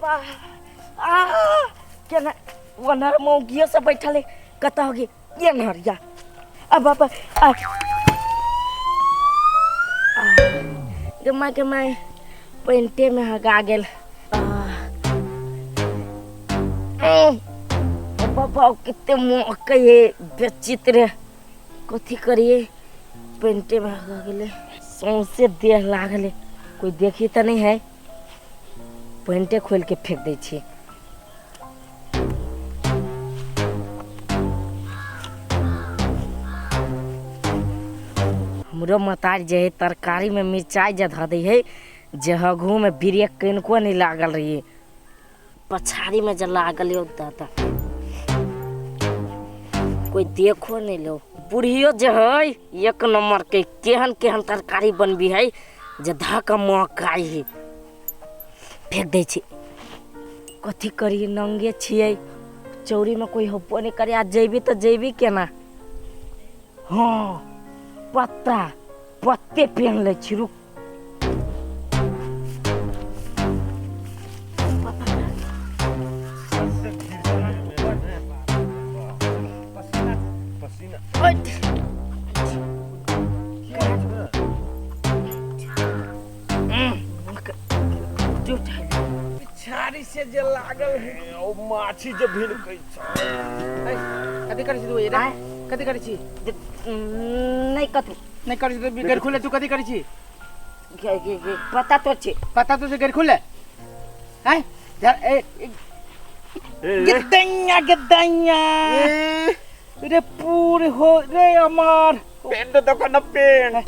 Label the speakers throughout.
Speaker 1: बाबा केना वनर मौगियो से बैठल है कत हो गे ये नहरिया अब बाबा के मैं पेंटे में हगा गेल बाबा कितने मौके बेचित्र कथी करिए पेंटे में हगा गेले सौंसे देह लागले कोई देखी तो नहीं है पेंटे खोल के फेंक दै छी हमरो मतारी जे है तरकारी में मिर्चाई जे ध दै है जे हगू में बिरिया कनको नहीं लागल रही पछाड़ी में जे लागल है दादा कोई देखो नहीं लो बुढ़ियो जे है एक नंबर के केहन केहन तरकारी बनबी है जे धक्का मौकाई है फेंक दै छी कथी करिए नंगे छिए चौरी में कोई होबो नहीं करे आज जेबी तो जेबी केना हाँ पत्ते पहन ले छी रुक
Speaker 2: से जे लागल है ओ माछी जे भिनकै छ
Speaker 3: कथी करै छी तू ये कथी करै छी
Speaker 1: नहीं कथू
Speaker 3: नहीं करै छी गेट खुले तू कथी करै छी
Speaker 1: पता तो
Speaker 3: से गेट खुले हैं गद्दैया रे पूरे हो रे अमर
Speaker 2: पेंट देखो न पेंट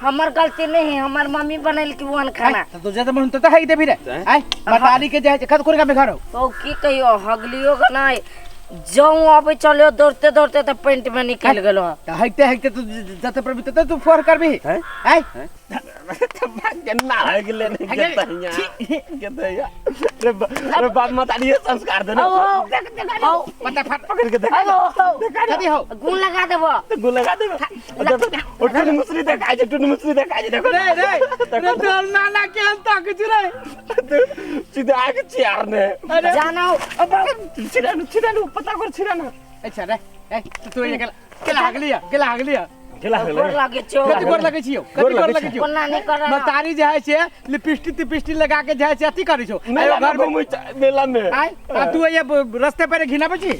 Speaker 1: हमार गलती नहीं है हमार मम्मी बनल की वन खाना
Speaker 3: तो ज्यादा मन तो है दे फिर हैं मतारी के जाय खत कोर का में खारो
Speaker 1: तो की कहियो हगलियो नहीं जाऊं अब चलो दौड़ते दौड़ते तो पेंट में निकल गेलो
Speaker 3: हइते तू जते प्रभु तू फोर करबी हैं
Speaker 2: केना है गेले नहीं गद्दैया रे बाप मतारी संस्कार दे ना
Speaker 3: पता फट
Speaker 2: पकड़ के देख
Speaker 3: कथी हो
Speaker 1: गुण लगा देबो
Speaker 2: गुण लगा देबो ओठन मुसरी देखाय जे टुन मुसरी देखाय जे देखो
Speaker 3: रे तोर नाना के हम तक छिरे
Speaker 2: सीधा आके चियार ने
Speaker 1: जानो
Speaker 2: अब छिरानु पता कर छिरानु
Speaker 3: अच्छा रे तू ये केला हगलिया
Speaker 1: गोर लागे छो
Speaker 3: कथी गोर लागे छियो
Speaker 1: कोना नहीं कर
Speaker 3: मतारी जे है से लिपस्टिक लगा के जे है से अथी करै छो
Speaker 2: घर घुमै मेला में
Speaker 3: आ तू ये रास्ते पर घिनाबे छी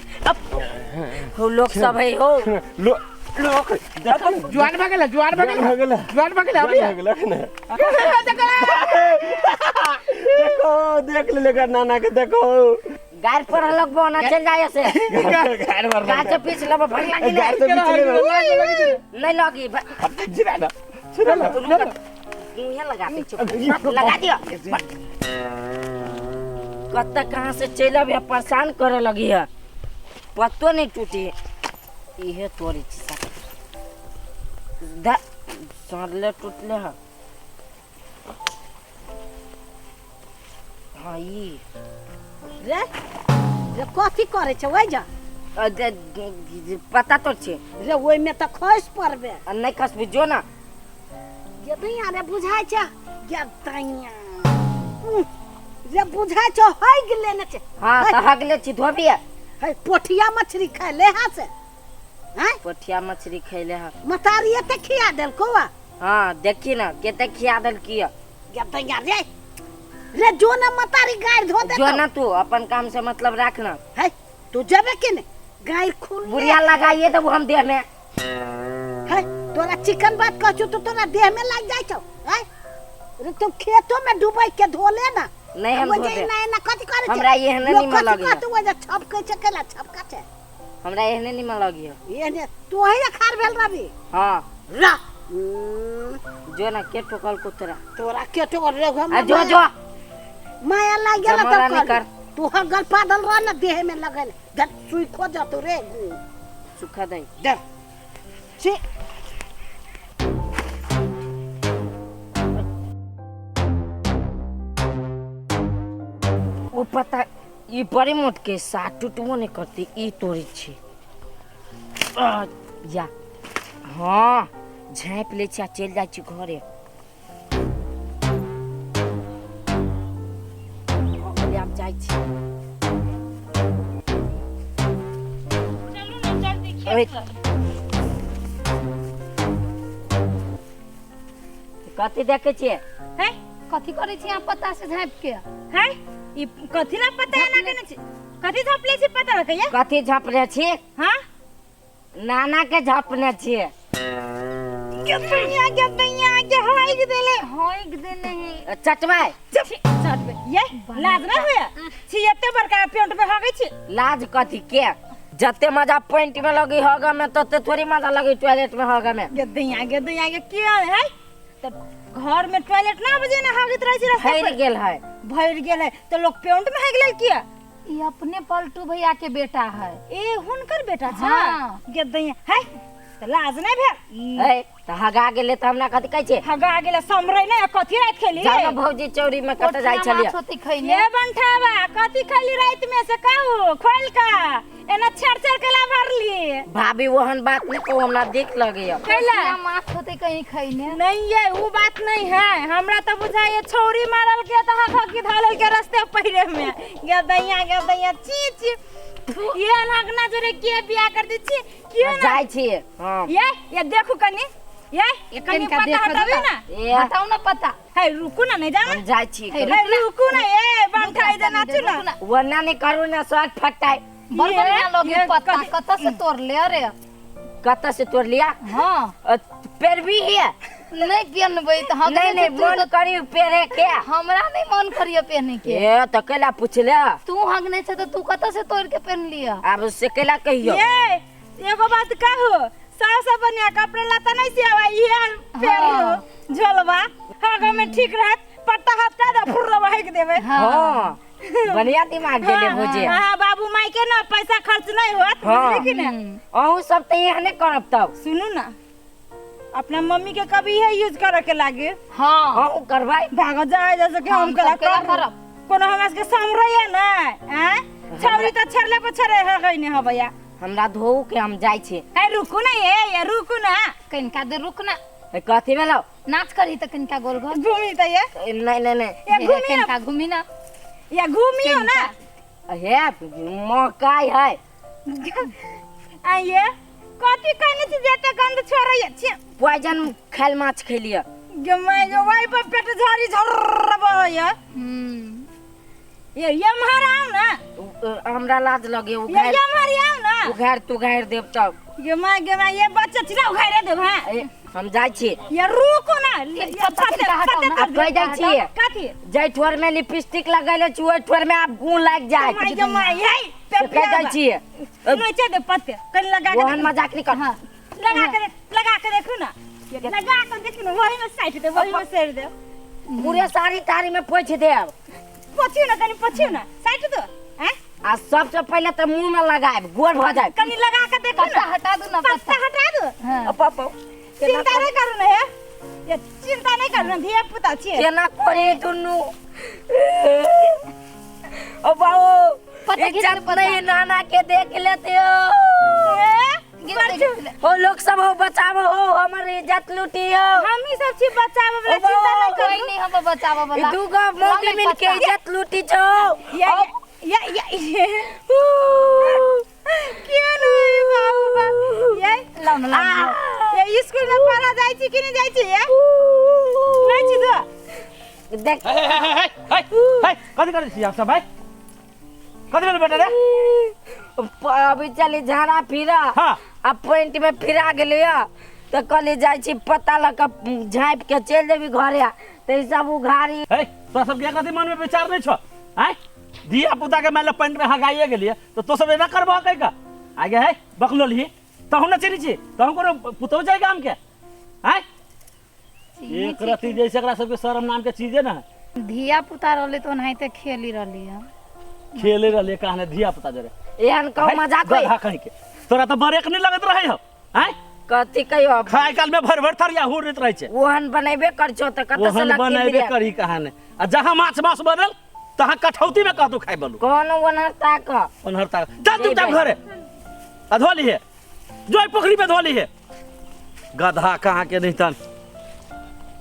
Speaker 1: हो लोग सब है हो
Speaker 2: लोग
Speaker 3: जुआन भगेला अभी
Speaker 2: देखो देख ले नाना के देखो
Speaker 1: गार पर लग बना चल जाए से
Speaker 2: गार पर
Speaker 1: गाछ पीछ लब भग लगी
Speaker 2: गार से
Speaker 1: नहीं लगी
Speaker 2: छिरा
Speaker 1: मुंह लगा दे चुप लगा दियो कत्ता कहां से चल अब परेशान करे लगी है पत्तो नहीं टूटी इहे तोरी दा सरले टूटले है हाँ ई
Speaker 4: रे कथी करे छ ओइ जा
Speaker 1: पता तो छे
Speaker 4: रे ओइ में त खस परबे
Speaker 1: नहीं खसबी जो ना
Speaker 4: ये दैया रे बुझाय छ ये दैया रे बुझाय छ हई गेले न छ
Speaker 1: हां त हगले छी धोबी
Speaker 4: है पोठिया मछली खाय ले हा से हैं
Speaker 1: पोठिया मछली खैले हा
Speaker 4: मतारिए त खिया देल कोवा
Speaker 1: हां देखी ना केते खिया देल किया
Speaker 4: ये दैया रे जो न मतारी गाय धो दे
Speaker 1: जो ना तू अपन काम से मतलब रखना
Speaker 4: है तू जबे के ने गाय खुल
Speaker 1: बुढ़िया लगाइए तो हम देह में
Speaker 4: है तोरा चिकन बात कहछु तो तोरा देह में लग जाय छौ है रे तू खेतों में डुबाई के धोले ना
Speaker 1: नहीं हम धो दे
Speaker 4: नहीं ना कथि करे
Speaker 1: हमरा एहने नहीं मन लगे
Speaker 4: तू वजह छपके छकेला छपका छे
Speaker 1: हमरा एहने नहीं मन लगी
Speaker 4: एहने तू ही खार भेल रवि
Speaker 1: हां
Speaker 4: रा
Speaker 1: जो ना के ठोकल कुतरा
Speaker 4: तोरा के ठोकर रे हम
Speaker 1: जो
Speaker 4: माया लाग गेला
Speaker 1: तो कर
Speaker 4: तू हर गल पादल रह ना देह में लगल गट सुई खो जा तो रे
Speaker 1: सुखा दे
Speaker 4: दे छी
Speaker 1: वो पता ये बड़े मोट के साथ टूटबो नहीं करती ई तोड़ी छी या हाँ झाँप ले छी चल जाय छी घरे जाय कथी देखे छिए
Speaker 5: हैं कथी करे छी आप पता से झाँप के
Speaker 4: हैं ई कथी ला पता है ना केने छी कथी झपले छी पता है कहिया
Speaker 1: कथी झपने छी
Speaker 4: हां
Speaker 1: नाना के झपने छिए
Speaker 4: के हाइग देले है
Speaker 1: चटवाई
Speaker 4: चटबे ये लाज ना होया छी एते बड़का पेंट में हागे छी
Speaker 1: लाज कथी के जते मजा पेंट में लगी होगा में तते थोड़ी मजा लगी टॉयलेट में होगा में
Speaker 4: गद्दैया के क्या है तो घर में टॉयलेट ना बजे ना हागत रही छी रास्ता
Speaker 1: भर गेल है
Speaker 4: तो लोग पेंट में हाग ले किया
Speaker 5: ये अपने पलटू भैया के बेटा है
Speaker 4: ए हुनकर बेटा छ
Speaker 5: हाँ।
Speaker 4: गद्दैया है तो लाज नहीं भेल
Speaker 1: ए त हगा गेले त हमरा कथी कहै छै
Speaker 4: हगा गेले समरै नहीं कथी रात खेली
Speaker 1: जानो भौजी चौरी में कत जाय छलिए
Speaker 5: छोटी खैने
Speaker 4: ये बंठावा कथी खाली रात में से कहू खोल का एना छड़ के ला भरली
Speaker 1: भाभी ओहन बात नहीं को हमरा देख लगैया
Speaker 4: कैला
Speaker 5: माछ होते कहीं खैने
Speaker 4: नहीं है वो बात नहीं है हमरा तो बुझाए छौरी मारल के त हगा की धालल के रास्ते पहिरे में गद्दैया ची ये लगना जोरे के बियाह कर दी छी क्यों ना
Speaker 1: जाय छी हां
Speaker 4: ये देखो कनी ये कनी पता हटावे ना
Speaker 1: ए
Speaker 5: बताओ ना पता
Speaker 4: है रुको ना नहीं जाना
Speaker 1: हम जाय छी
Speaker 4: है रुको ना ए बंठा इधर नाचू ना
Speaker 1: वरना नहीं करू ना स्वाद फटाई
Speaker 5: बड़ बढ़िया लोगे पता कत से तोड़ ले अरे
Speaker 1: कत से तोड़ लिया
Speaker 5: हां
Speaker 1: पेड़ भी है
Speaker 5: नहीं पहनबे त हम
Speaker 1: नहीं मन करी पेरे के
Speaker 5: हमरा नहीं मन करियो पहने के
Speaker 1: ए तो केला पूछले
Speaker 5: तू हगने से तो तू कत से तोड़ के पहन लिया
Speaker 1: अब से केला कहियो
Speaker 4: ये एगो बात कहू सब बढ़िया कपड़े लाता नहीं सियावा ये पेरो झोलवा हागा में ठीक रहत पट्टा हटा दा फुरवा है के देबे
Speaker 1: हां बढ़िया दिमाग देले भोजे
Speaker 4: हां बाबू माई के ना पैसा खर्च नहीं होत बुझली कि ना
Speaker 1: अहू सब त एहने करब तब
Speaker 4: सुनू ना अपना मम्मी के कभी है यूज करे के लागे
Speaker 5: हां
Speaker 1: अहू करबै
Speaker 4: भाग जाए जैसे कि हम करा करब कोनो हमरा के समरैया ना हैं छौरी त छरले पर छरे है गइने हो भैया
Speaker 1: हमरा धोऊ के हम जाय छी
Speaker 4: ए रुकू ना ये रुकू ना
Speaker 5: कनिका दे रुक ना
Speaker 1: कथी भेलो
Speaker 5: नाच करी त कनिका गोल घर
Speaker 4: घूमी त ये
Speaker 1: नहीं
Speaker 4: ये घूमी ना
Speaker 5: कनिका घूमी ना
Speaker 4: ये घूमियो ना
Speaker 1: हे मकाई है
Speaker 4: आ ये कथी कहने छी जेते गंध छोड़ै छी
Speaker 1: पॉइजन खाइल माछ खेलिए
Speaker 4: गमै जो वाई पर पेट झाड़ी झरबय ये महाराम ना
Speaker 1: हमरा लाज लगे उ
Speaker 4: ये महारियाम ना
Speaker 1: उघार तू घार देब तब
Speaker 4: गमै ये बच्चा छिला उघारे देब हां
Speaker 1: हम जाय छी
Speaker 4: ये रुको ना ये पते
Speaker 1: अब कह जाय छी
Speaker 4: कथी
Speaker 1: जय ठोर में लिपस्टिक लगैले छी ओय ठोर में आप गुण लाग जाय
Speaker 4: गमै ये पे
Speaker 1: कह जाय छी
Speaker 4: नोचे दे पते कल लगा के
Speaker 1: ओहन मजाक नहीं कर
Speaker 4: लगा के देखो ना लगा के देखो ना वही में साइड दे वही में सेर दे
Speaker 1: पूरे सारी तारी में पोछ देब
Speaker 4: पछियो ना कनी पछियो ना साइड दो हैं
Speaker 1: आ सबसे पहले तो मुंह में लगाएब गोर भ जाए
Speaker 4: कनी लगा के देखो
Speaker 5: पत्ता
Speaker 4: ना
Speaker 5: हटा दो ना
Speaker 4: पत्ता हटा दो
Speaker 5: हां
Speaker 1: पापा
Speaker 4: चिंता नहीं करू ना ये चिंता नहीं करू ना धिया पुता छिए
Speaker 1: केना करे दुनु ओ बाओ
Speaker 5: पता
Speaker 1: इज्जत नहीं नाना के देख लेते हो ओ लोग सब हो बचाव हो हमर इज्जत लूटियो
Speaker 4: हम ही सब छी बचावे वाला चिंता नहीं
Speaker 5: कोई
Speaker 4: करू
Speaker 5: नहीं हम बचावा वाला
Speaker 1: दू गो मौके मिल के इज्जत लूटी छो
Speaker 4: ये क्यों नहीं बाबू ये
Speaker 5: लाओ ना
Speaker 4: ये स्कूल में पढ़ा जाय छी कि नहीं जाय छी ये नहीं छी तो
Speaker 1: देख
Speaker 2: हे कथी करे छी आप सब भाई कथी भेल बेटा रे
Speaker 1: अभी चली झाड़ा फिरा
Speaker 2: हां
Speaker 1: अब पॉइंट में फिरा गेले तो कल जाय छी पता लगा झाँप के चल जेबी घरे तो सब उघारी
Speaker 2: हे तो सब के कथी मन में विचार नहीं छो हैं दिया पुता के मैंने पेंट में हगाइए गेलिए तो सब एना करबो कई का आगे है बकलो ली तो हम ना चली छी तो हम कोनो पुतो जाय काम के हैं एक रति जैसे एकरा सब के शर्म नाम के चीज है ना
Speaker 5: धिया पुता रहले तो नहीं ते खेली रहली है
Speaker 2: खेले रहले कहने धिया पुता जरे
Speaker 1: एहन कौ मजाक होई
Speaker 2: गधा कहीं के तोरा तो बरेक नहीं लगत रहे हो हैं
Speaker 1: कथी कहियो
Speaker 2: खाय काल में भर भर थरिया हुरत रहे छे
Speaker 1: ओहन बनेबे कर छो त कत से
Speaker 2: ओहन
Speaker 1: लकी
Speaker 2: बनेबे
Speaker 1: बिरे
Speaker 2: करी कहने आ जहां माछ मास बनल तहां कठौती में कहतू खाय बोलू
Speaker 1: कौन वनहता का
Speaker 2: अनहरता चल तू तब घरे आ धोली है जोई पोखरी में धोली है गधा कहां के नहीं तन